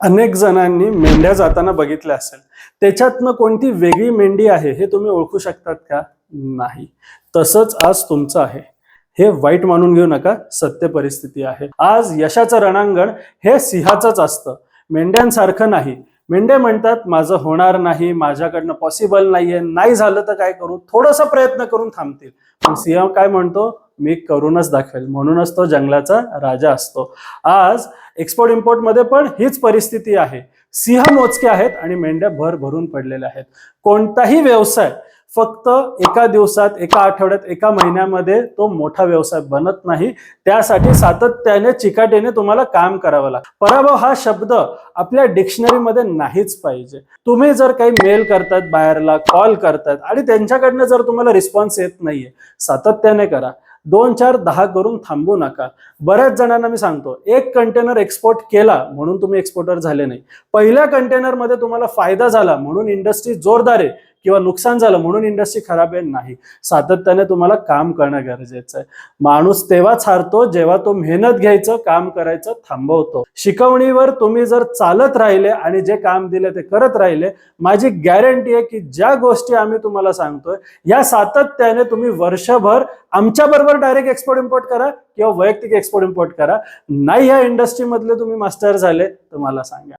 अनेक जणांनी मेंढ्या जाताना बघितल्या असेल. त्याच्यातनं कोणती वेगळी मेंढी आहे हे तुम्ही ओळखू शकतात का? नाही. तसंच आज तुमचं आहे. हे वाईट मानून घेऊ नका, सत्य परिस्थिती आहे. आज यशाचं रणांगण हे सिंहाचंच असतं, मेंढ्यांसारखं नाही. मेंढ्या म्हणतात माझं होणार नाही, माझ्याकडनं पॉसिबल नाहीये, नाही झालं तर काय करू, थोडासा प्रयत्न करून थांबतील. पण सिंह काय म्हणतो, मी करूनच दाखवेल. म्हणूनच तो जंगलाचा राजा असतो. आज एक्सपोर्ट इम्पोर्ट मध्ये पण हीच परिस्थिती आहे. सिंह मोजके आहेत आणि मेंढ्या भर भरून पडलेल्या आहेत. कोणताही व्यवसाय फक्त एका दिवसात, एका आठवड्यात, एका महिन्यामध्ये तो मोठा व्यवसाय बनत नाही. त्यासाठी सातत्याने चिकाटीने तुम्हाला काम करावं लागतं. पराभव हा शब्द आपल्या डिक्शनरीमध्ये नाहीच पाहिजे. तुम्ही जर काही मेल करतात बाहेरला, कॉल करतात आणि त्यांच्याकडनं जर तुम्हाला रिस्पॉन्स येत नाहीये, सातत्याने करा. 2, 4, 10 करून थांबू नका. बऱ्याच जणांना मी सांगतो, एक कंटेनर एक्सपोर्ट केला म्हणून तुम्ही एक्सपोर्टर झाले नाही. पहिल्या कंटेनरमध्ये तुम्हाला फायदा झाला म्हणून इंडस्ट्री जोरदार आहे किंवा नुकसान झालं म्हणून इंडस्ट्री खराब आहे नाही. सातत्याने तुम्हाला काम करणं गरजेचं आहे. माणूस तेव्हाच हारतो जेव्हा तो मेहनत घ्यायचं, काम करायचं थांबवतो. शिकवणीवर तुम्ही जर चालत राहिले आणि जे काम दिले ते करत राहिले, माझी गॅरंटी आहे की ज्या गोष्टी आम्ही तुम्हाला सांगतोय या सातत्याने तुम्ही वर्षभर आमच्या बरोबर डायरेक्ट एक्सपोर्ट इम्पोर्ट करा किंवा वैयक्तिक एक्सपोर्ट इम्पोर्ट करा. नाही या इंडस्ट्रीमधले तुम्ही मास्टर झाले तर मला सांगा.